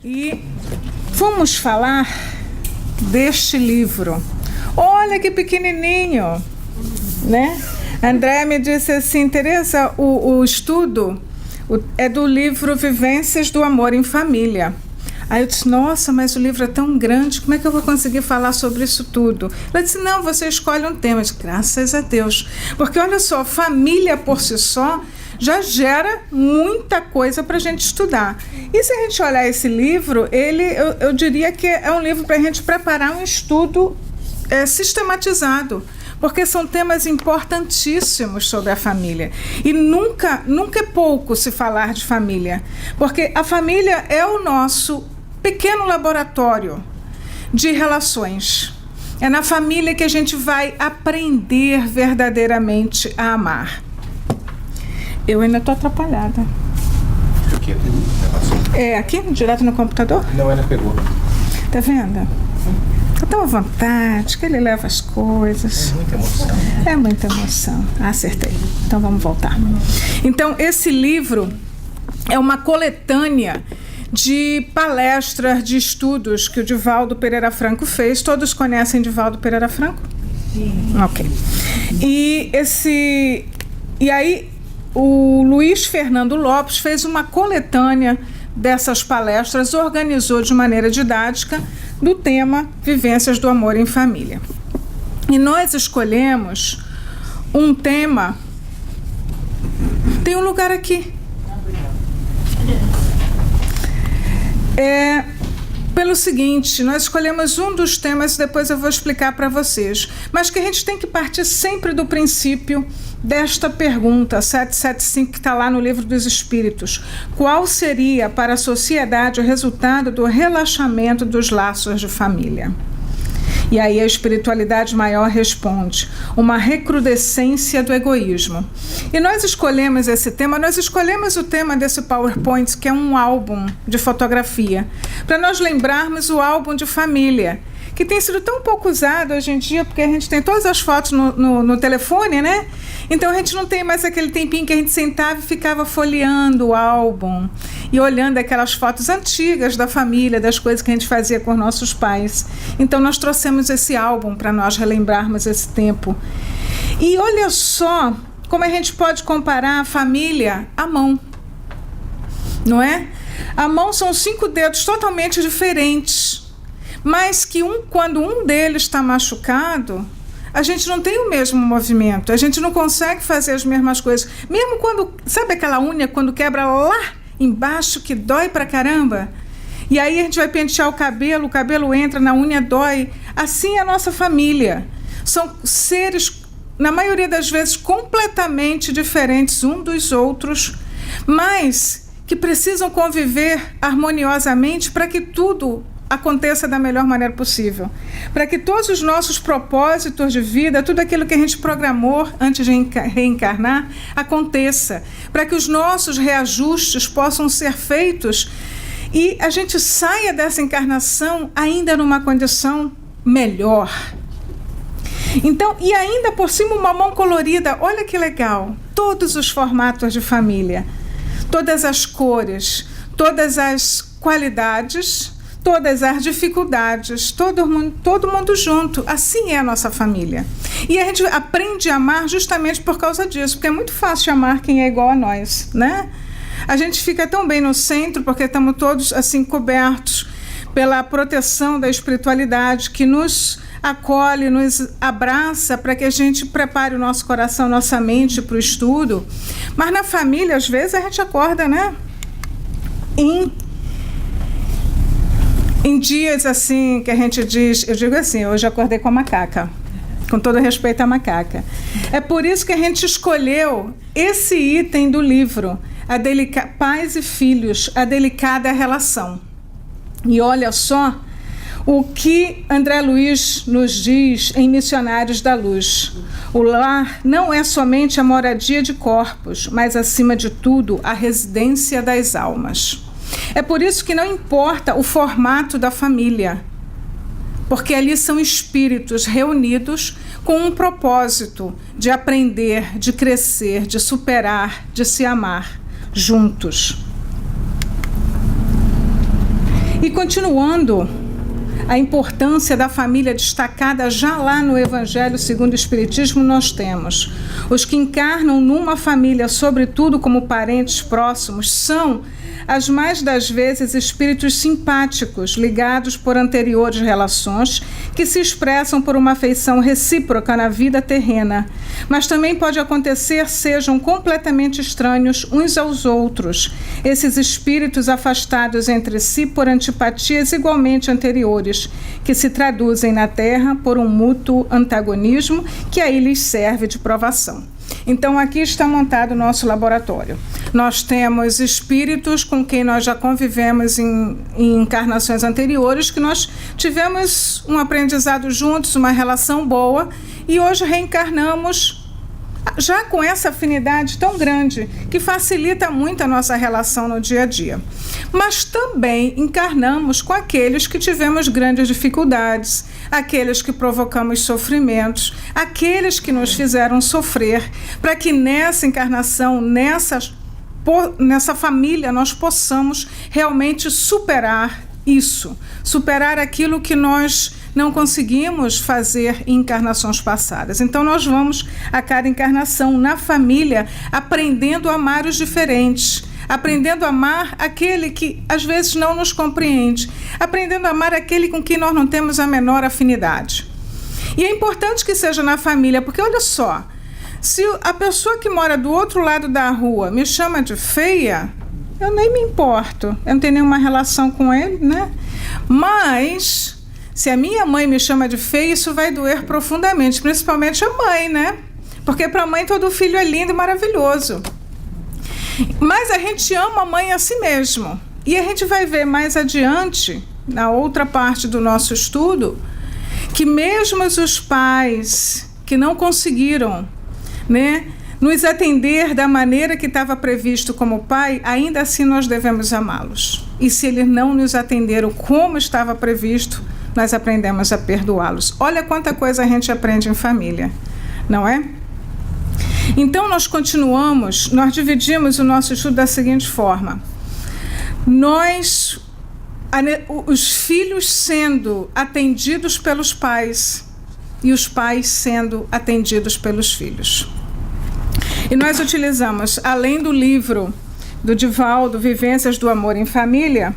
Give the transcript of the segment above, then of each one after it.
E vamos falar deste livro. Olha que pequenininho, né? André me disse assim, Teresa, o estudo é do livro Vivências do Amor em Família. Aí eu disse, nossa, mas o livro é tão grande, como é que eu vou conseguir falar sobre isso tudo? Ela disse, não, você escolhe um tema. Eu disse, graças a Deus. Porque olha só, família por si só já gera muita coisa para a gente estudar. E se a gente olhar esse livro, eu diria que é um livro para a gente preparar um estudo sistematizado, porque são temas importantíssimos sobre a família. E nunca é pouco se falar de família, porque a família é o nosso pequeno laboratório de relações. É na família que a gente vai aprender verdadeiramente a amar. Eu ainda estou atrapalhada. Aqui, aqui, direto no computador? não, ela pegou. Tá vendo? Tá tão à vontade, que ele leva as coisas. É muita emoção. É muita emoção. Acertei. Então vamos voltar. Então, esse livro é uma coletânea de palestras, de estudos que o Divaldo Pereira Franco fez. Todos conhecem Divaldo Pereira Franco? Sim. Ok. E aí, o Luiz Fernando Lopes fez uma coletânea dessas palestras, organizou de maneira didática do tema Vivências do Amor em Família. E nós escolhemos um tema... Tem um lugar aqui. Pelo seguinte, nós escolhemos um dos temas, depois eu vou explicar para vocês, mas que a gente tem que partir sempre do princípio desta pergunta, 775, que está lá no Livro dos Espíritos. Qual seria para a sociedade o resultado do relaxamento dos laços de família? E aí a espiritualidade maior responde, uma recrudescência do egoísmo. E nós escolhemos esse tema, nós escolhemos o tema desse PowerPoint, que é um álbum de fotografia, para nós lembrarmos o álbum de família, que tem sido tão pouco usado hoje em dia, porque a gente tem todas as fotos no telefone, né? Então a gente não tem mais aquele tempinho que a gente sentava e ficava folheando o álbum e olhando aquelas fotos antigas da família, das coisas que a gente fazia com nossos pais. Então nós trouxemos esse álbum para nós relembrarmos esse tempo. E olha só como a gente pode comparar a família à mão, não é? A mão são 5 dedos totalmente diferentes, mas que quando um deles está machucado, a gente não tem o mesmo movimento, a gente não consegue fazer as mesmas coisas. Mesmo quando, sabe aquela unha quando quebra lá embaixo que dói pra caramba? E aí a gente vai pentear o cabelo entra na unha, dói. Assim é a nossa família. São seres, na maioria das vezes, completamente diferentes um dos outros, mas que precisam conviver harmoniosamente para que tudo aconteça da melhor maneira possível, para que todos os nossos propósitos de vida, tudo aquilo que a gente programou antes de reencarnar, aconteça, para que os nossos reajustes possam ser feitos e a gente saia dessa encarnação ainda numa condição melhor. Então, e ainda por cima uma mão colorida, olha que legal, todos os formatos de família, todas as cores, todas as qualidades, todas as dificuldades, todo mundo junto. Assim é a nossa família. E a gente aprende a amar justamente por causa disso, porque é muito fácil amar quem é igual a nós, né? A gente fica tão bem no centro, porque estamos todos assim cobertos pela proteção da espiritualidade que nos acolhe, nos abraça para que a gente prepare o nosso coração, nossa mente para o estudo. Mas na família, às vezes, a gente acorda, né? Em dias assim que a gente diz, eu digo assim, hoje acordei com a macaca, com todo respeito à macaca. É por isso que a gente escolheu esse item do livro, Pais e Filhos, a delicada relação. E olha só o que André Luiz nos diz em Missionários da Luz. O lar não é somente a moradia de corpos, mas, acima de tudo, a residência das almas. É por isso que não importa o formato da família, porque ali são espíritos reunidos com um propósito de aprender, de crescer, de superar, de se amar juntos. E continuando, a importância da família destacada já lá no Evangelho segundo o Espiritismo, nós temos os que encarnam numa família, sobretudo como parentes próximos, são, as mais das vezes, espíritos simpáticos, ligados por anteriores relações, que se expressam por uma afeição recíproca na vida terrena. Mas também pode acontecer sejam completamente estranhos uns aos outros, esses espíritos afastados entre si por antipatias igualmente anteriores, que se traduzem na Terra por um mútuo antagonismo que aí lhes serve de provação. Então, aqui está montado o nosso laboratório. Nós temos espíritos com quem nós já convivemos em encarnações anteriores, que nós tivemos um aprendizado juntos, uma relação boa, e hoje reencarnamos já com essa afinidade tão grande, que facilita muito a nossa relação no dia a dia. Mas também encarnamos com aqueles que tivemos grandes dificuldades, aqueles que provocamos sofrimentos, aqueles que nos fizeram sofrer, para que nessa encarnação, nessa família, nós possamos realmente superar isso, superar aquilo que nós não conseguimos fazer em encarnações passadas. Então, nós vamos, a cada encarnação, na família, aprendendo a amar os diferentes, aprendendo a amar aquele que, às vezes, não nos compreende, aprendendo a amar aquele com quem nós não temos a menor afinidade. E é importante que seja na família, porque, olha só, se a pessoa que mora do outro lado da rua me chama de feia, eu nem me importo, eu não tenho nenhuma relação com ele, né? Mas se a minha mãe me chama de feia, isso vai doer profundamente, principalmente a mãe, né? Porque para a mãe todo filho é lindo e maravilhoso. Mas a gente ama a mãe a si mesmo. E a gente vai ver mais adiante, na outra parte do nosso estudo, que mesmo os pais que não conseguiram, né, nos atender da maneira que estava previsto como pai, ainda assim nós devemos amá-los. E se eles não nos atenderam como estava previsto, nós aprendemos a perdoá-los. Olha quanta coisa a gente aprende em família, não é? Então nós dividimos o nosso estudo da seguinte forma. Os filhos sendo atendidos pelos pais e os pais sendo atendidos pelos filhos. E nós utilizamos, além do livro do Divaldo, Vivências do Amor em Família,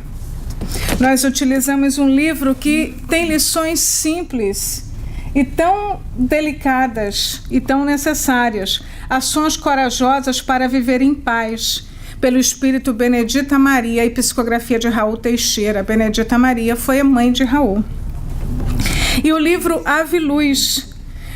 nós utilizamos um livro que tem lições simples e tão delicadas e tão necessárias, Ações Corajosas para Viver em Paz, pelo espírito Benedita Maria e psicografia de Raul Teixeira. Benedita Maria foi a mãe de Raul. E o livro Ave Luz,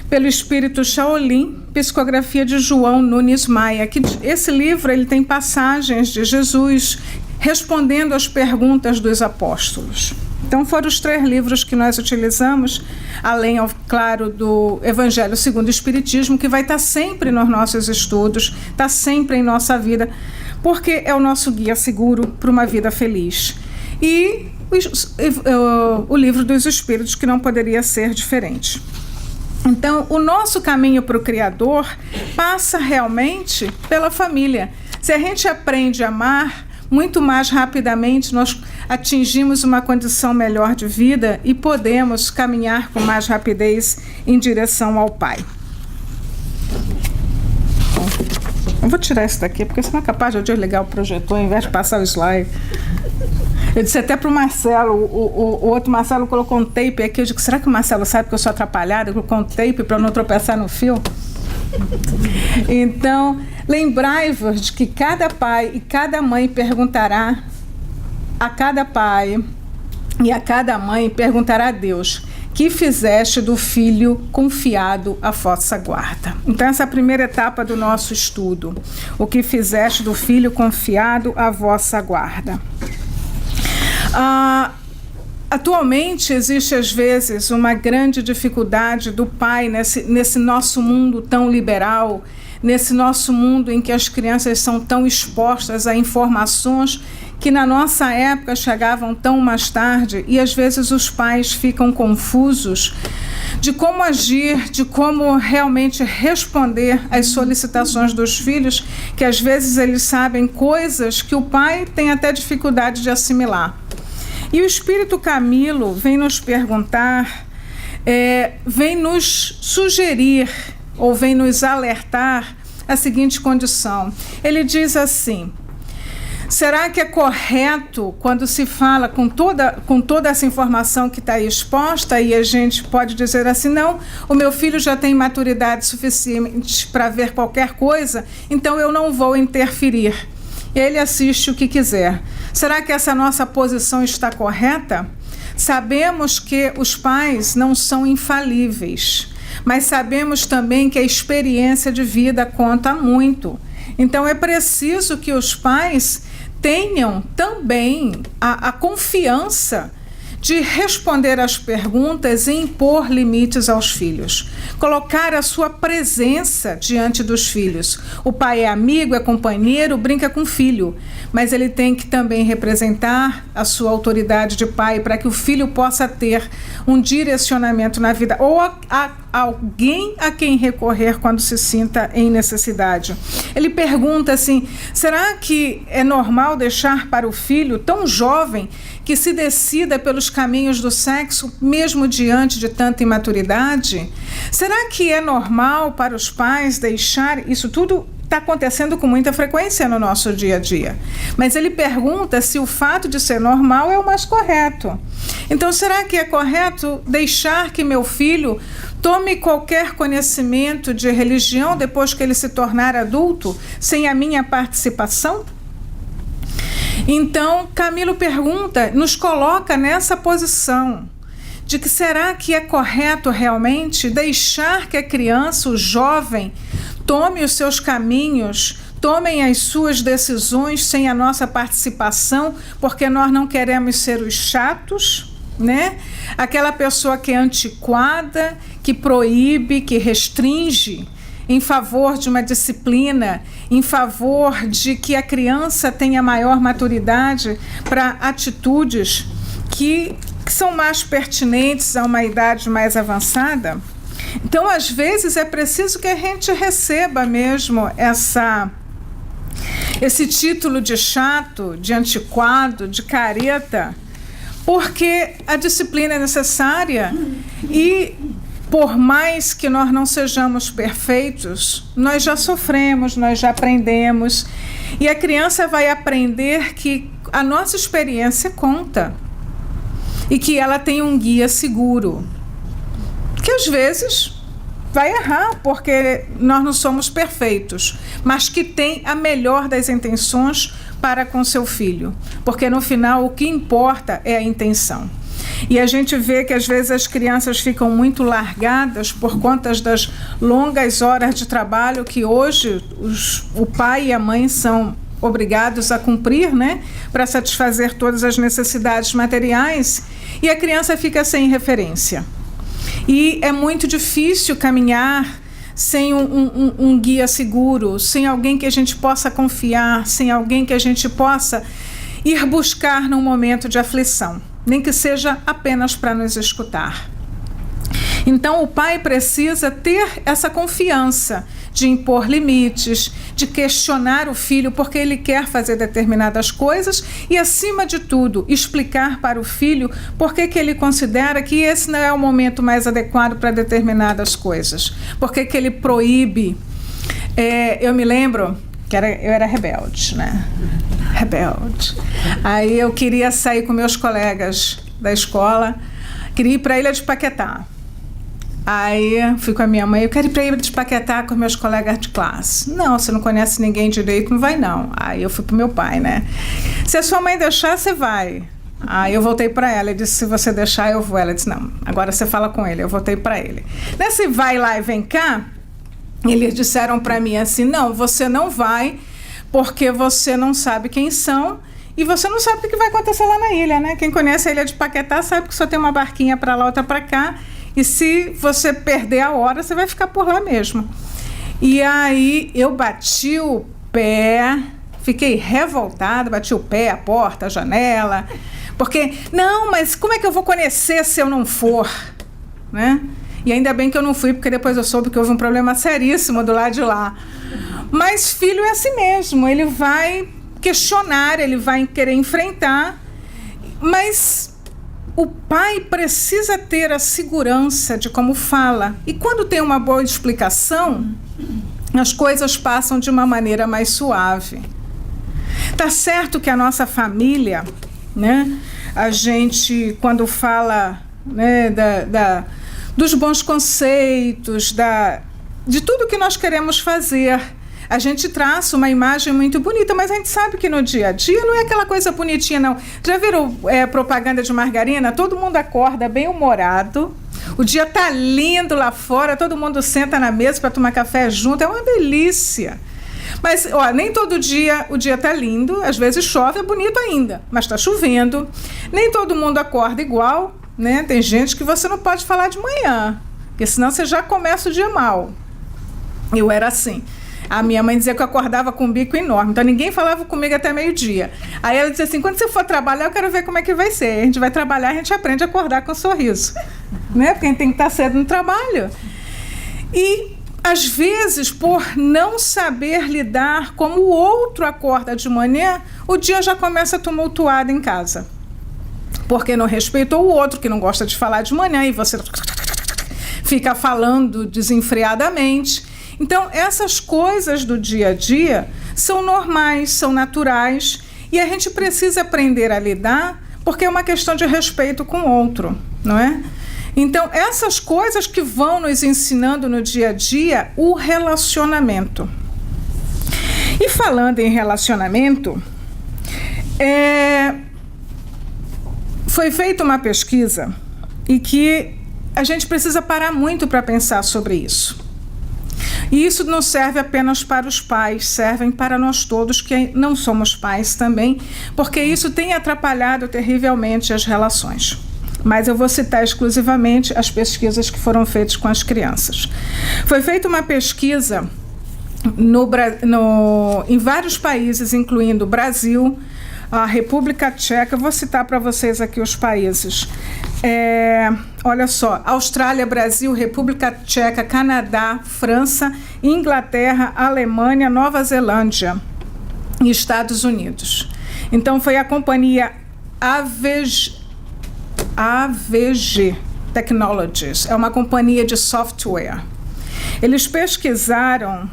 pelo espírito Shaolin, psicografia de João Nunes Maia. Esse livro ele tem passagens de Jesus respondendo às perguntas dos apóstolos. Então foram os 3 livros que nós utilizamos, além, claro, do Evangelho segundo o Espiritismo, que vai estar sempre nos nossos estudos, está sempre em nossa vida, porque é o nosso guia seguro para uma vida feliz. E o livro dos Espíritos, que não poderia ser diferente. Então, o nosso caminho para o Criador passa realmente pela família. Se a gente aprende a amar, muito mais rapidamente nós atingimos uma condição melhor de vida e podemos caminhar com mais rapidez em direção ao Pai. Bom, eu vou tirar isso daqui, porque senão é capaz de eu desligar o projetor ao invés de passar o slide. Eu disse até para o Marcelo, o outro Marcelo colocou um tape aqui, eu digo, será que o Marcelo sabe que eu sou atrapalhada? Ele colocou um tape para eu não tropeçar no fio. Então, lembrai-vos de que cada pai e cada mãe perguntará a cada pai e a cada mãe perguntará a Deus, que fizeste do filho confiado à vossa guarda. Então, essa é a primeira etapa do nosso estudo. O que fizeste do filho confiado à vossa guarda. Atualmente existe às vezes uma grande dificuldade do pai nesse nosso mundo tão liberal, nesse nosso mundo em que as crianças são tão expostas a informações que na nossa época chegavam tão mais tarde, e às vezes os pais ficam confusos de como agir, de como realmente responder às solicitações dos filhos, que às vezes eles sabem coisas que o pai tem até dificuldade de assimilar. E o Espírito Camilo vem nos perguntar, vem nos sugerir, ou vem nos alertar a seguinte condição. Ele diz assim: será que é correto, quando se fala com toda essa informação que está aí exposta, e a gente pode dizer assim, não, o meu filho já tem maturidade suficiente para ver qualquer coisa, então eu não vou interferir. Ele assiste o que quiser. Será que essa nossa posição está correta? Sabemos que os pais não são infalíveis, mas sabemos também que a experiência de vida conta muito. Então é preciso que os pais tenham também a confiança de responder às perguntas e impor limites aos filhos. Colocar a sua presença diante dos filhos. O pai é amigo, é companheiro, brinca com o filho, mas ele tem que também representar a sua autoridade de pai para que o filho possa ter um direcionamento na vida, ou alguém a quem recorrer quando se sinta em necessidade. Ele pergunta assim: será que é normal deixar para o filho tão jovem que se decida pelos caminhos do sexo, mesmo diante de tanta imaturidade? Será que é normal para os pais deixar isso tudo? Está acontecendo com muita frequência no nosso dia a dia. Mas ele pergunta se o fato de ser normal é o mais correto. Então, será que é correto deixar que meu filho tome qualquer conhecimento de religião depois que ele se tornar adulto, sem a minha participação? Então, Camilo pergunta, nos coloca nessa posição de que será que é correto realmente deixar que a criança, o jovem, tome os seus caminhos, tomem as suas decisões sem a nossa participação, porque nós não queremos ser os chatos, né? Aquela pessoa que é antiquada, que proíbe, que restringe, em favor de uma disciplina, em favor de que a criança tenha maior maturidade para atitudes que são mais pertinentes a uma idade mais avançada. Então, às vezes, é preciso que a gente receba mesmo esse título de chato, de antiquado, de careta, porque a disciplina é necessária e, por mais que nós não sejamos perfeitos, nós já sofremos, nós já aprendemos, e a criança vai aprender que a nossa experiência conta e que ela tem um guia seguro, que às vezes vai errar, porque nós não somos perfeitos, mas que tem a melhor das intenções para com seu filho, porque no final o que importa é a intenção. E a gente vê que às vezes as crianças ficam muito largadas por conta das longas horas de trabalho que hoje o pai e a mãe são obrigados a cumprir, né, para satisfazer todas as necessidades materiais, e a criança fica sem referência. E é muito difícil caminhar sem um guia seguro, sem alguém que a gente possa confiar, sem alguém que a gente possa ir buscar num momento de aflição, nem que seja apenas para nos escutar. Então, o pai precisa ter essa confiança de impor limites, de questionar o filho porque ele quer fazer determinadas coisas e, acima de tudo, explicar para o filho por que ele considera que esse não é o momento mais adequado para determinadas coisas, por que ele proíbe. Eu me lembro que eu era rebelde, né? Rebelde. Aí eu queria sair com meus colegas da escola, queria ir para a Ilha de Paquetá. Aí fui com a minha mãe, eu quero ir para a Ilha de Paquetá com meus colegas de classe. Não, você não conhece ninguém direito, não vai não. Aí eu fui para o meu pai, né? Se a sua mãe deixar, você vai. Aí eu voltei para ela, ele disse, se você deixar, eu vou. Ela disse, não, agora você fala com ele. Eu voltei para ele. Nesse vai lá e vem cá, eles disseram para mim assim, não, você não vai, porque você não sabe quem são e você não sabe o que vai acontecer lá na ilha, né? Quem conhece a Ilha de Paquetá sabe que só tem uma barquinha para lá, outra para cá, e se você perder a hora, você vai ficar por lá mesmo. E aí eu bati o pé, fiquei revoltada, bati o pé, a porta, a janela, porque, não, mas como é que eu vou conhecer se eu não for, né? E ainda bem que eu não fui, porque depois eu soube que houve um problema seríssimo do lado de lá. Mas filho é assim mesmo, ele vai questionar, ele vai querer enfrentar, Mas o pai precisa ter a segurança de como fala. E quando tem uma boa explicação, as coisas passam de uma maneira mais suave. Tá certo que a nossa família, né, a gente, quando fala, né, dos bons conceitos, de tudo que nós queremos fazer, a gente traça uma imagem muito bonita, mas a gente sabe que no dia a dia não é aquela coisa bonitinha, não. Já viram propaganda de margarina? Todo mundo acorda bem humorado, o dia tá lindo lá fora, todo mundo senta na mesa para tomar café junto, é uma delícia. Mas, nem todo dia o dia tá lindo, às vezes chove, é bonito ainda, mas está chovendo. Nem todo mundo acorda igual, né? Tem gente que você não pode falar de manhã, porque senão você já começa o dia mal. Eu era assim. A minha mãe dizia que eu acordava com um bico enorme, então ninguém falava comigo até meio-dia. Aí ela dizia assim, quando você for trabalhar, eu quero ver como é que vai ser. A gente vai trabalhar, a gente aprende a acordar com um sorriso, né? Porque a gente tem que estar cedo no trabalho. E, às vezes, por não saber lidar como o outro acorda de manhã, o dia já começa tumultuado em casa. Porque não respeitou o outro, que não gosta de falar de manhã, e você fica falando desenfreadamente. Então, essas coisas do dia a dia são normais, são naturais, e a gente precisa aprender a lidar, porque é uma questão de respeito com o outro, não é? Então, essas coisas que vão nos ensinando no dia a dia o relacionamento. E falando em relacionamento, foi feita uma pesquisa e que a gente precisa parar muito para pensar sobre isso. E isso não serve apenas para os pais, servem para nós todos que não somos pais também, porque isso tem atrapalhado terrivelmente as relações. Mas eu vou citar exclusivamente as pesquisas que foram feitas com as crianças. Foi feita uma pesquisa em vários países, incluindo o Brasil, a República Tcheca. Eu vou citar para vocês aqui os países. Olha só, Austrália, Brasil, República Tcheca, Canadá, França, Inglaterra, Alemanha, Nova Zelândia e Estados Unidos. Então, foi a companhia AVG Technologies, é uma companhia de software. Eles pesquisaram,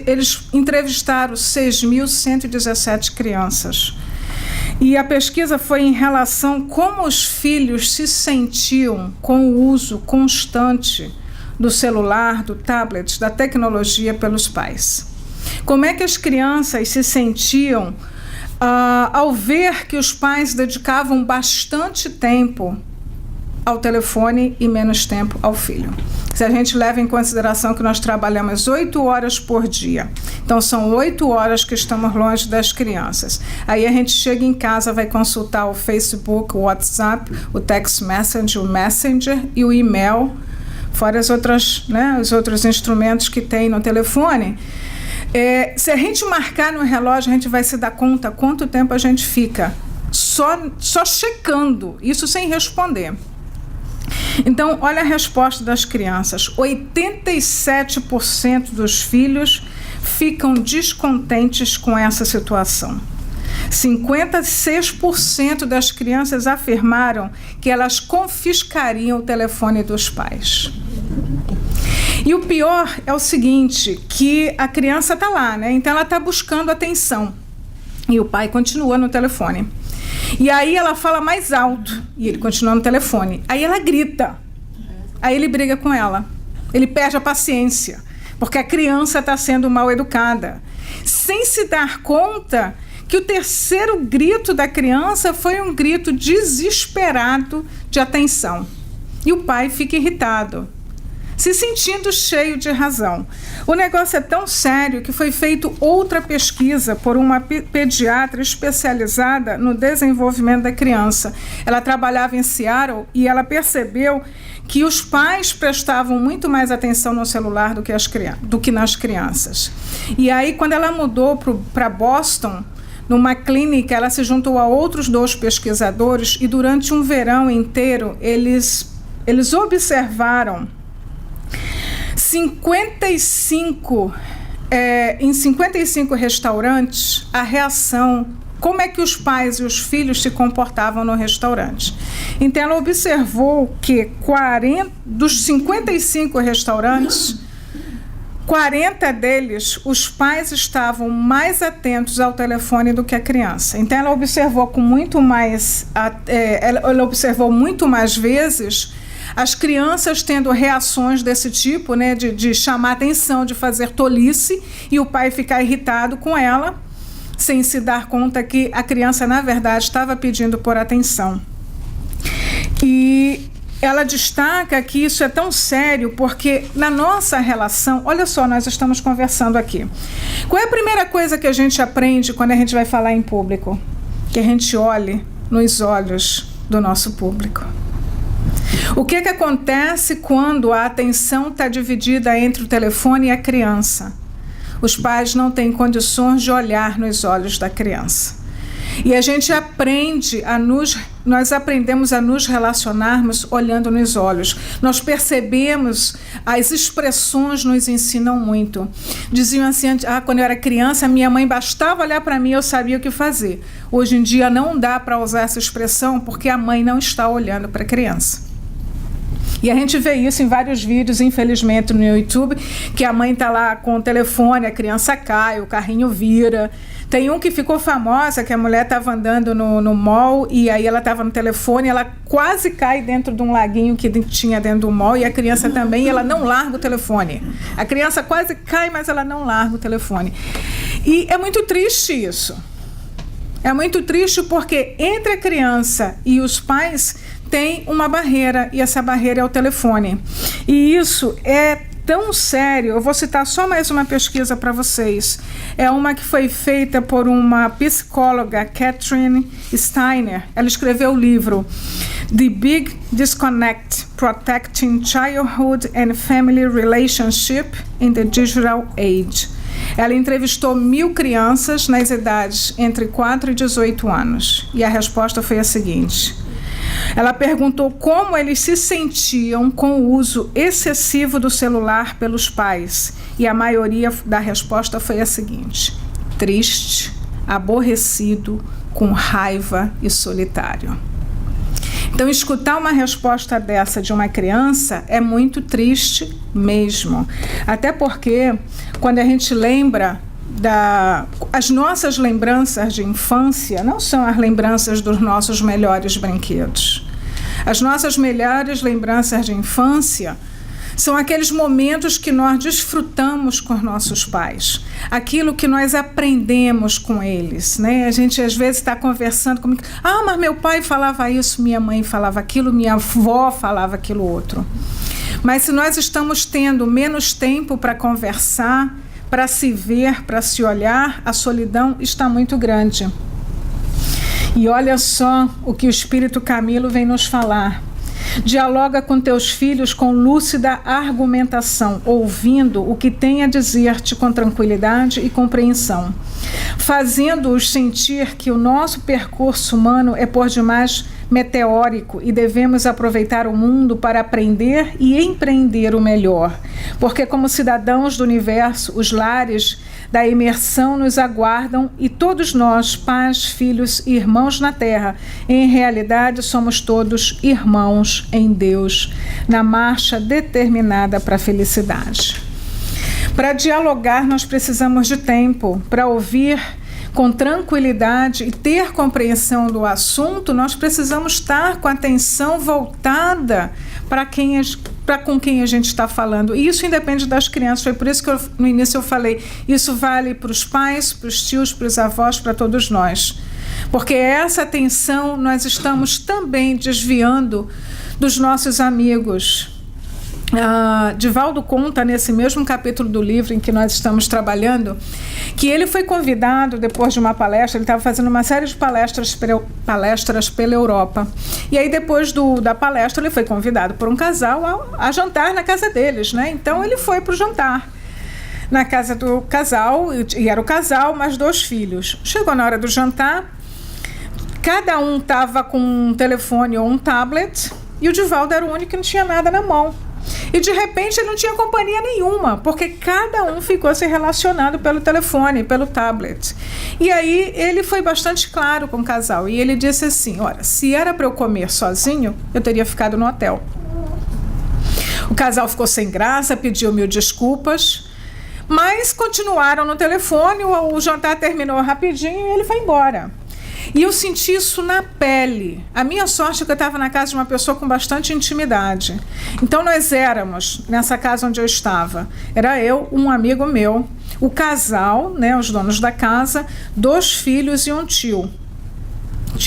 eles entrevistaram 6.117 crianças. E a pesquisa foi em relação a como os filhos se sentiam com o uso constante do celular, do tablet, da tecnologia pelos pais. Como é que as crianças se sentiam ao ver que os pais dedicavam bastante tempo ao telefone e menos tempo ao filho. Se a gente leva em consideração que nós trabalhamos 8 horas por dia, então são 8 horas que estamos longe das crianças. Aí a gente chega em casa, vai consultar o Facebook, o WhatsApp, o Text Message, o Messenger e o e-mail, fora os outros instrumentos que tem no telefone. Se a gente marcar no relógio, a gente vai se dar conta quanto tempo a gente fica só checando, isso sem responder. Então, olha a resposta das crianças. 87% dos filhos ficam descontentes com essa situação. 56% das crianças afirmaram que elas confiscariam o telefone dos pais. E o pior é o seguinte, que a criança está lá, né? Então ela está buscando atenção. E o pai continua no telefone. E aí ela fala mais alto e ele continua no telefone. Aí ela grita. Aí ele briga com ela. Ele perde a paciência, porque a criança está sendo mal educada. Sem se dar conta que o terceiro grito da criança foi um grito desesperado de atenção. E o pai fica irritado, se sentindo cheio de razão. O negócio é tão sério que foi feita outra pesquisa por uma pediatra especializada no desenvolvimento da criança. Ela trabalhava em Seattle e ela percebeu que os pais prestavam muito mais atenção no celular do que nas crianças. E aí, quando ela mudou para Boston, numa clínica, ela se juntou a outros 2 pesquisadores e durante um verão inteiro eles observaram em 55 restaurantes a reação como é que os pais e os filhos se comportavam no restaurante. Então, ela observou que dos 55 restaurantes, 40 deles, os pais estavam mais atentos ao telefone do que a criança. Então, ela observou ela observou muito mais vezes as crianças tendo reações desse tipo, né, de chamar atenção, de fazer tolice, e o pai ficar irritado com ela, sem se dar conta que a criança, na verdade, estava pedindo por atenção. E ela destaca que isso é tão sério porque na nossa relação, olha só, nós estamos conversando aqui. Qual é a primeira coisa que a gente aprende quando a gente vai falar em público? Que a gente olhe nos olhos do nosso público. O que acontece quando a atenção está dividida entre o telefone e a criança? Os pais não têm condições de olhar nos olhos da criança. E a gente nós aprendemos a nos relacionarmos olhando nos olhos. Nós percebemos, as expressões nos ensinam muito. Diziam assim, quando eu era criança, minha mãe bastava olhar para mim, eu sabia o que fazer. Hoje em dia não dá para usar essa expressão porque a mãe não está olhando para a criança. E a gente vê isso em vários vídeos, infelizmente, no YouTube, que a mãe está lá com o telefone, a criança cai, o carrinho vira. Tem um que ficou famosa, que a mulher estava andando no mall e aí ela estava no telefone, ela quase cai dentro de um laguinho que tinha dentro do mall e a criança também, e ela não larga o telefone. A criança quase cai, mas ela não larga o telefone. E é muito triste isso. É muito triste porque entre a criança e os pais tem uma barreira, e essa barreira é o telefone. E isso é tão sério. Eu vou citar só mais uma pesquisa para vocês. É uma que foi feita por uma psicóloga, Catherine Steiner. Ela escreveu o livro The Big Disconnect: Protecting Childhood and Family Relationship in the Digital Age. Ela entrevistou 1.000 crianças nas idades entre 4 e 18 anos. E a resposta foi a seguinte: ela perguntou como eles se sentiam com o uso excessivo do celular pelos pais. E a maioria da resposta foi a seguinte: triste, aborrecido, com raiva e solitário. Então, escutar uma resposta dessa de uma criança é muito triste mesmo. Até porque, quando a gente lembra as nossas lembranças de infância não são as lembranças dos nossos melhores brinquedos. As nossas melhores lembranças de infância são aqueles momentos que nós desfrutamos com os nossos pais, aquilo que nós aprendemos com eles, né? A gente às vezes está conversando comigo, mas meu pai falava isso, minha mãe falava aquilo, minha avó falava aquilo outro. Mas se nós estamos tendo menos tempo para conversar, para se ver, para se olhar, a solidão está muito grande. E olha só o que o Espírito Camilo vem nos falar. Dialoga com teus filhos com lúcida argumentação, ouvindo o que tem a dizer-te com tranquilidade e compreensão, fazendo-os sentir que o nosso percurso humano é por demais meteórico e devemos aproveitar o mundo para aprender e empreender o melhor, porque como cidadãos do universo, os lares da imersão nos aguardam e todos nós, pais, filhos e irmãos na terra, em realidade somos todos irmãos em Deus, na marcha determinada para a felicidade. Para dialogar, nós precisamos de tempo. Para ouvir com tranquilidade e ter compreensão do assunto, nós precisamos estar com a atenção voltada para com quem a gente está falando. E isso independe das crianças. Foi por isso que no início eu falei, isso vale para os pais, para os tios, para os avós, para todos nós. Porque essa atenção nós estamos também desviando dos nossos amigos. Divaldo conta nesse mesmo capítulo do livro em que nós estamos trabalhando que ele foi convidado depois de uma palestra, ele estava fazendo uma série de palestras pela Europa, e aí depois da palestra ele foi convidado por um casal a jantar na casa deles, né? Então ele foi para o jantar na casa do casal, e era o casal mais 2 filhos. Chegou na hora do jantar, cada um estava com um telefone ou um tablet, e o Divaldo era o único que não tinha nada na mão. E de repente ele não tinha companhia nenhuma, porque cada um ficou se relacionando pelo telefone, pelo tablet. E aí ele foi bastante claro com o casal, e ele disse assim: olha, se era para eu comer sozinho, eu teria ficado no hotel. O casal ficou sem graça, pediu 1000 desculpas, mas continuaram no telefone, o jantar terminou rapidinho e ele foi embora. E eu senti isso na pele. A minha sorte é que eu estava na casa de uma pessoa com bastante intimidade. Então nós éramos, nessa casa onde eu estava, era eu, um amigo meu, o casal, né, os donos da casa, 2 filhos e um tio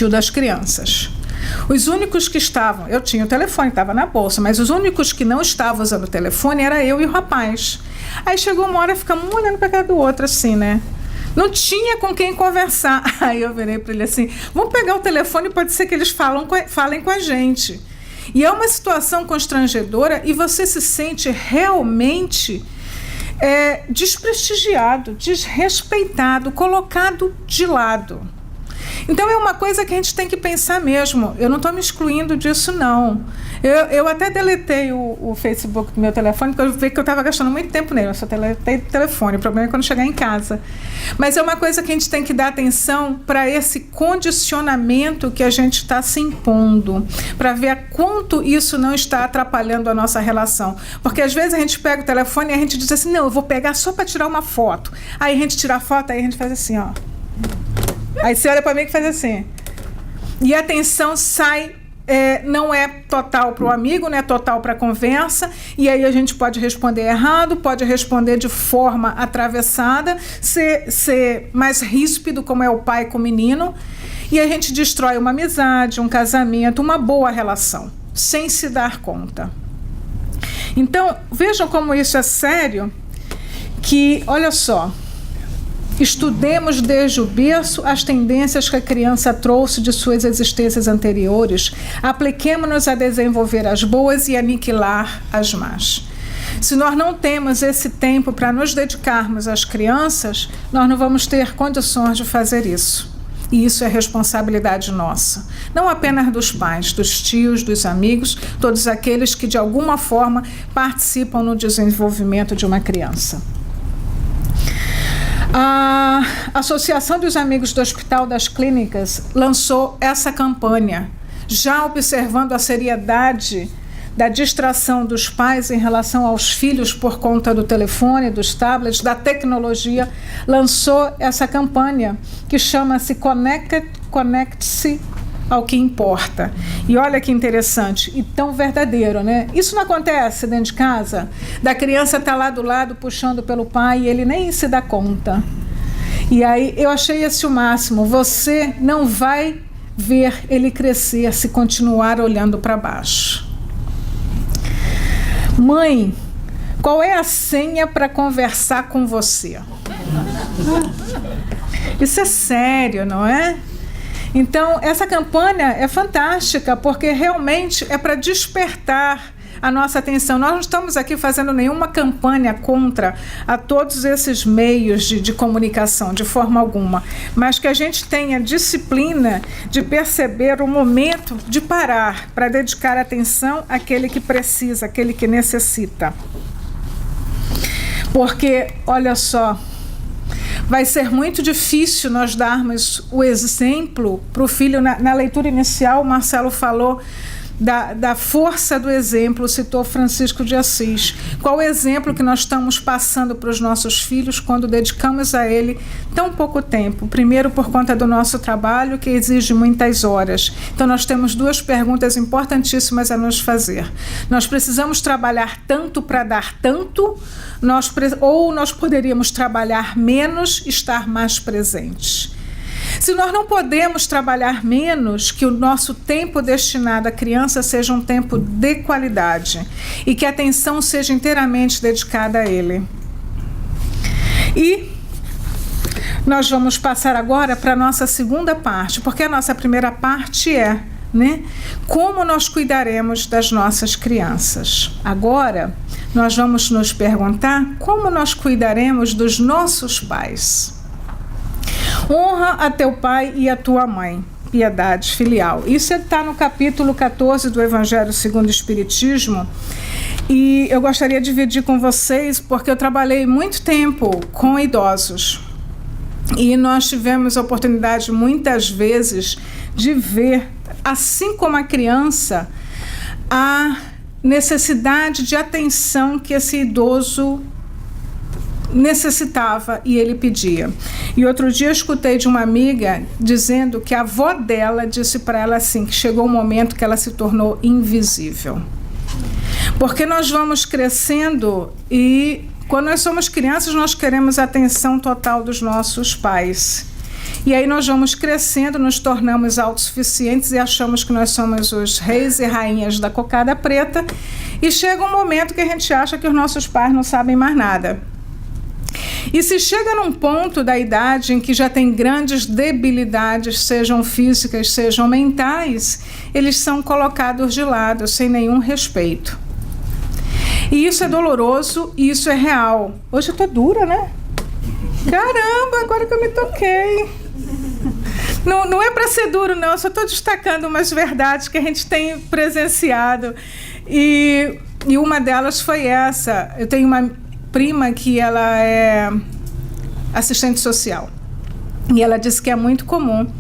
das crianças. Os únicos que estavam, eu tinha o telefone, estava na bolsa, mas os únicos que não estavam usando o telefone era eu e o rapaz. Aí chegou uma hora, ficamos um olhando para a cara do outro assim, né? Não tinha com quem conversar. Aí eu virei para ele assim: vamos pegar o telefone, pode ser que eles falem com a gente. E é uma situação constrangedora e você se sente realmente desprestigiado, desrespeitado, colocado de lado. Então é uma coisa que a gente tem que pensar mesmo. Eu não estou me excluindo disso, não. Eu até deletei o Facebook do meu telefone, porque eu vi que eu estava gastando muito tempo nele. Eu só deletei o telefone, o problema é quando chegar em casa. Mas é uma coisa que a gente tem que dar atenção para esse condicionamento que a gente está se impondo, para ver quanto isso não está atrapalhando a nossa relação. Porque às vezes a gente pega o telefone e a gente diz assim: não, eu vou pegar só para tirar uma foto. Aí a gente tira a foto, aí a gente faz assim, ó. Aí você olha para mim e faz assim. E a atenção sai, não é total para o amigo, não é total para a conversa. E aí a gente pode responder errado, pode responder de forma atravessada, ser mais ríspido, como é o pai com o menino. E a gente destrói uma amizade, um casamento, uma boa relação, sem se dar conta. Então, vejam como isso é sério, que, olha só, estudemos desde o berço as tendências que a criança trouxe de suas existências anteriores, apliquemo-nos a desenvolver as boas e aniquilar as más. Se nós não temos esse tempo para nos dedicarmos às crianças, nós não vamos ter condições de fazer isso. E isso é responsabilidade nossa, não apenas dos pais, dos tios, dos amigos, todos aqueles que de alguma forma participam no desenvolvimento de uma criança. A Associação dos Amigos do Hospital das Clínicas lançou essa campanha, já observando a seriedade da distração dos pais em relação aos filhos por conta do telefone, dos tablets, da tecnologia. Lançou essa campanha que chama-se Conecte-se ao que importa. E olha que interessante e tão verdadeiro, né? Isso não acontece dentro de casa? Da criança estar lá do lado puxando pelo pai e ele nem se dá conta. E aí eu achei esse o máximo. Você não vai ver ele crescer se continuar olhando para baixo. Mãe, qual é a senha para conversar com você? Isso é sério, não é? Então, essa campanha é fantástica, porque realmente é para despertar a nossa atenção. Nós não estamos aqui fazendo nenhuma campanha contra a todos esses meios de comunicação, de forma alguma, mas que a gente tenha disciplina de perceber o momento de parar para dedicar atenção àquele que precisa, àquele que necessita. Porque, olha só, vai ser muito difícil nós darmos o exemplo para o filho. Na leitura inicial, o Marcelo falou da força do exemplo, citou Francisco de Assis. Qual o exemplo que nós estamos passando para os nossos filhos quando dedicamos a ele tão pouco tempo? Primeiro, por conta do nosso trabalho, que exige muitas horas. Então, nós temos 2 perguntas importantíssimas a nos fazer. Nós precisamos trabalhar tanto para dar tanto, ou nós poderíamos trabalhar menos, estar mais presentes. Se nós não podemos trabalhar menos, que o nosso tempo destinado à criança seja um tempo de qualidade e que a atenção seja inteiramente dedicada a ele. E nós vamos passar agora para a nossa segunda parte, porque a nossa primeira parte é, né, como nós cuidaremos das nossas crianças. Agora, nós vamos nos perguntar como nós cuidaremos dos nossos pais. Honra a teu pai e a tua mãe, piedade filial. Isso está no capítulo 14 do Evangelho segundo o Espiritismo. E eu gostaria de dividir com vocês, porque eu trabalhei muito tempo com idosos. E nós tivemos a oportunidade, muitas vezes, de ver, assim como a criança, a necessidade de atenção que esse idoso necessitava e ele pedia. E outro dia eu escutei de uma amiga dizendo que a avó dela disse para ela assim, que chegou um momento que ela se tornou invisível. Porque nós vamos crescendo e quando nós somos crianças nós queremos a atenção total dos nossos pais. E aí nós vamos crescendo, nos tornamos autossuficientes e achamos que nós somos os reis e rainhas da cocada preta. E chega um momento que a gente acha que os nossos pais não sabem mais nada. E se chega num ponto da idade em que já tem grandes debilidades, sejam físicas, sejam mentais, eles são colocados de lado, sem nenhum respeito. E isso é doloroso e isso é real. Hoje eu tô dura, né? Caramba, agora que eu me toquei. Não é para ser duro, não. Eu só estou destacando umas verdades que a gente tem presenciado. E uma delas foi essa. Eu tenho uma prima que ela é assistente social. E ela disse que é muito comum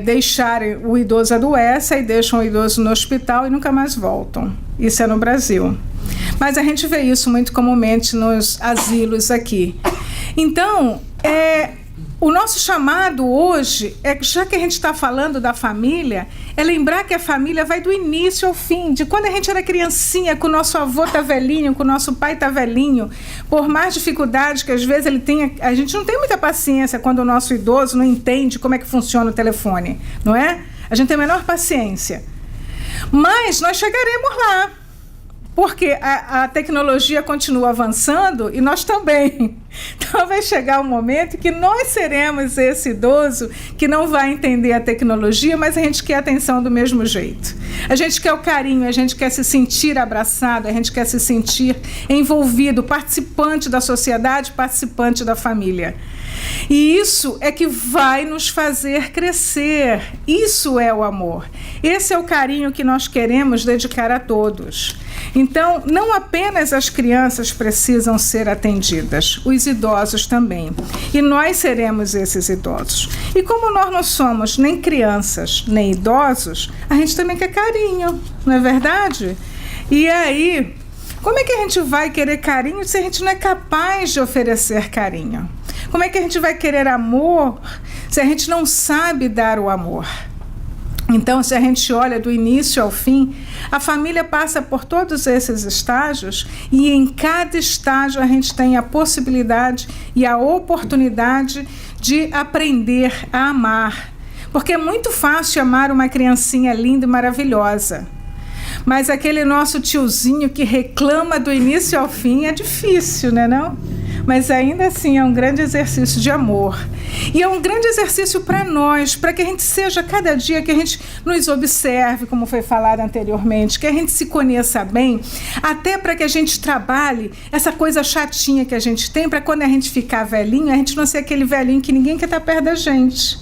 deixar o idoso adoece e deixam o idoso no hospital e nunca mais voltam. Isso é no Brasil. Mas a gente vê isso muito comumente nos asilos aqui. Então, o nosso chamado hoje, já que a gente está falando da família, é lembrar que a família vai do início ao fim, de quando a gente era criancinha, que o nosso avô está velhinho, que o nosso pai está velhinho, por mais dificuldades que às vezes ele tenha, a gente não tem muita paciência quando o nosso idoso não entende como é que funciona o telefone, não é? A gente tem a menor paciência. Mas nós chegaremos lá. Porque a tecnologia continua avançando e nós também. Então vai chegar um momento que nós seremos esse idoso que não vai entender a tecnologia, mas a gente quer atenção do mesmo jeito. A gente quer o carinho, a gente quer se sentir abraçado, a gente quer se sentir envolvido, participante da sociedade, participante da família. E isso é que vai nos fazer crescer. Isso é o amor. Esse é o carinho que nós queremos dedicar a todos. Então, não apenas as crianças precisam ser atendidas, os idosos também. E nós seremos esses idosos. E como nós não somos nem crianças, nem idosos, a gente também quer carinho, não é verdade? E aí, como é que a gente vai querer carinho se a gente não é capaz de oferecer carinho? Como é que a gente vai querer amor se a gente não sabe dar o amor? Então, se a gente olha do início ao fim, a família passa por todos esses estágios e em cada estágio a gente tem a possibilidade e a oportunidade de aprender a amar. Porque é muito fácil amar uma criancinha linda e maravilhosa. Mas aquele nosso tiozinho que reclama do início ao fim é difícil, né, não? Mas ainda assim é um grande exercício de amor. E é um grande exercício para nós, para que a gente seja cada dia, que a gente nos observe, como foi falado anteriormente, que a gente se conheça bem, até para que a gente trabalhe essa coisa chatinha que a gente tem, para quando a gente ficar velhinho, a gente não ser aquele velhinho que ninguém quer estar perto da gente.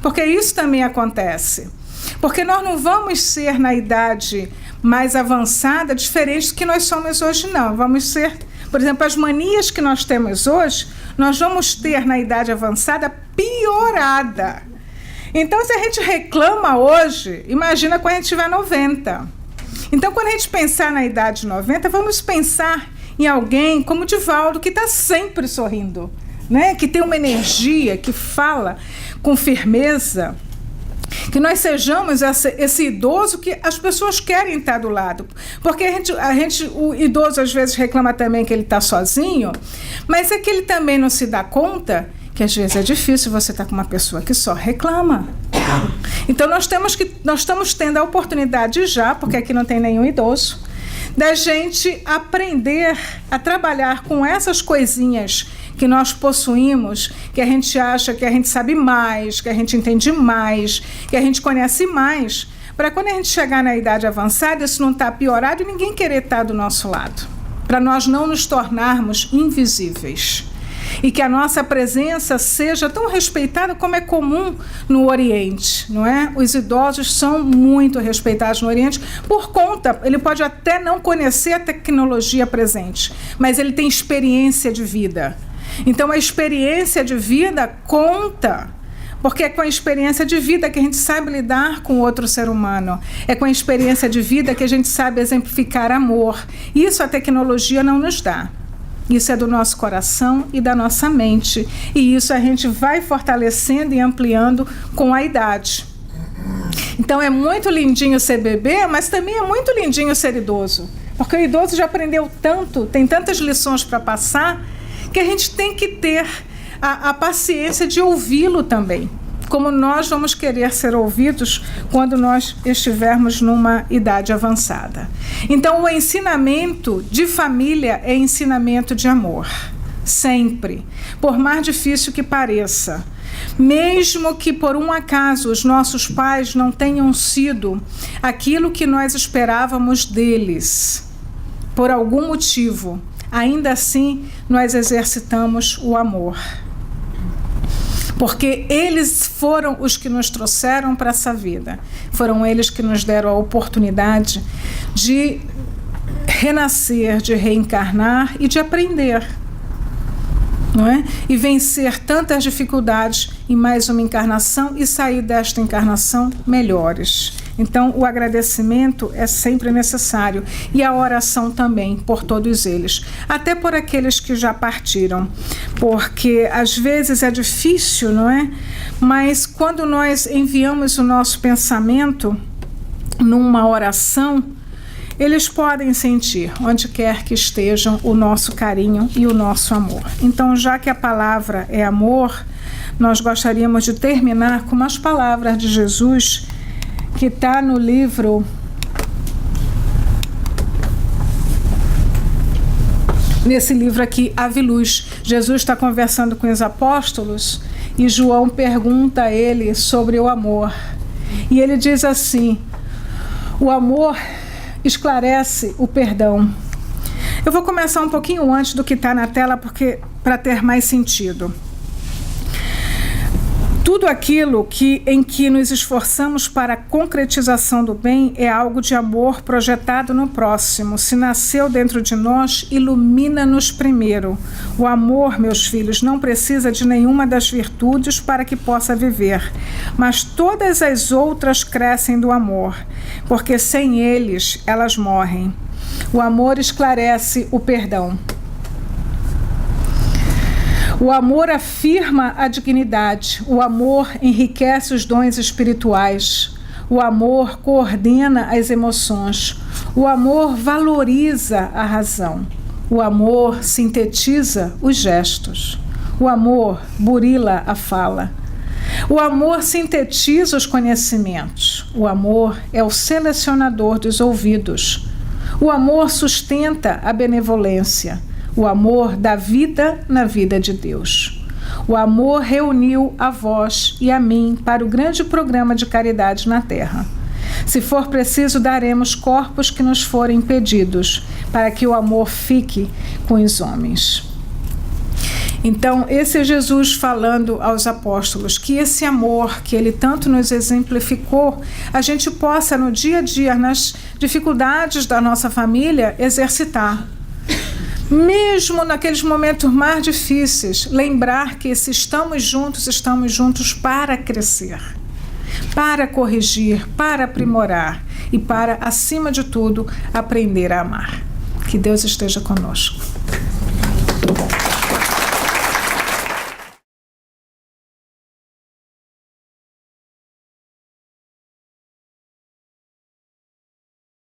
Porque isso também acontece. Porque nós não vamos ser na idade mais avançada diferente do que nós somos hoje, não. Vamos ser, por exemplo, as manias que nós temos hoje, nós vamos ter na idade avançada piorada. Então, se a gente reclama hoje, imagina quando a gente tiver 90. Então, quando a gente pensar na idade de 90, vamos pensar em alguém como o Divaldo, que está sempre sorrindo, né? Que tem uma energia, que fala com firmeza. Que nós sejamos esse idoso que as pessoas querem estar do lado. Porque o idoso às vezes reclama também que ele está sozinho, mas é que ele também não se dá conta que às vezes é difícil você estar com uma pessoa que só reclama. Então nós estamos tendo a oportunidade já, porque aqui não tem nenhum idoso, da gente aprender a trabalhar com essas coisinhas que nós possuímos, que a gente acha que a gente sabe mais, que a gente entende mais, que a gente conhece mais, para quando a gente chegar na idade avançada, isso não está piorado e ninguém querer estar do nosso lado, para nós não nos tornarmos invisíveis. e que a nossa presença seja tão respeitada como é comum no Oriente, não é? Os idosos são muito respeitados no Oriente por conta, ele pode até não conhecer a tecnologia presente, mas ele tem experiência de vida. Então, a experiência de vida conta, porque é com a experiência de vida que a gente sabe lidar com outro ser humano. É com a experiência de vida que a gente sabe exemplificar amor. Isso a tecnologia não nos dá. Isso é do nosso coração e da nossa mente. E isso a gente vai fortalecendo e ampliando com a idade. Então, é muito lindinho ser bebê, mas também é muito lindinho ser idoso. Porque o idoso já aprendeu tanto, tem tantas lições para passar, que a gente tem que ter a paciência de ouvi-lo também, como nós vamos querer ser ouvidos quando nós estivermos numa idade avançada. Então, o ensinamento de família é ensinamento de amor, sempre, por mais difícil que pareça. Mesmo que por um acaso os nossos pais não tenham sido aquilo que nós esperávamos deles, por algum motivo, ainda assim nós exercitamos o amor. Porque eles foram os que nos trouxeram para essa vida. Foram eles que nos deram a oportunidade de renascer, de reencarnar e de aprender. Não é? E vencer tantas dificuldades em mais uma encarnação e sair desta encarnação melhores. Então, o agradecimento é sempre necessário e a oração também por todos eles, até por aqueles que já partiram, porque às vezes é difícil, não é? Mas quando nós enviamos o nosso pensamento numa oração, eles podem sentir, onde quer que estejam, o nosso carinho e o nosso amor. Então, já que a palavra é amor, nós gostaríamos de terminar com umas palavras de Jesus, que está no livro nesse livro aqui, Ave Luz. Jesus está conversando com os apóstolos e João pergunta a ele sobre o amor. E ele diz assim: o amor esclarece o perdão. Eu vou começar um pouquinho antes do que está na tela, porque para ter mais sentido. Tudo aquilo em que nos esforçamos para a concretização do bem é algo de amor projetado no próximo. Se nasceu dentro de nós, ilumina-nos primeiro. O amor, meus filhos, não precisa de nenhuma das virtudes para que possa viver, mas todas as outras crescem do amor, porque sem eles elas morrem. O amor esclarece o perdão. O amor afirma a dignidade, o amor enriquece os dons espirituais, o amor coordena as emoções, o amor valoriza a razão, o amor sintetiza os gestos, o amor burila a fala, o amor sintetiza os conhecimentos, o amor é o selecionador dos ouvidos, o amor sustenta a benevolência, o amor dá vida na vida de Deus. O amor reuniu a vós e a mim para o grande programa de caridade na Terra. Se for preciso, daremos corpos que nos forem pedidos, para que o amor fique com os homens. Então, esse é Jesus falando aos apóstolos, que esse amor que ele tanto nos exemplificou, a gente possa no dia a dia, nas dificuldades da nossa família, exercitar. Mesmo naqueles momentos mais difíceis, lembrar que se estamos juntos para crescer, para corrigir, para aprimorar e para, acima de tudo, aprender a amar. Que Deus esteja conosco.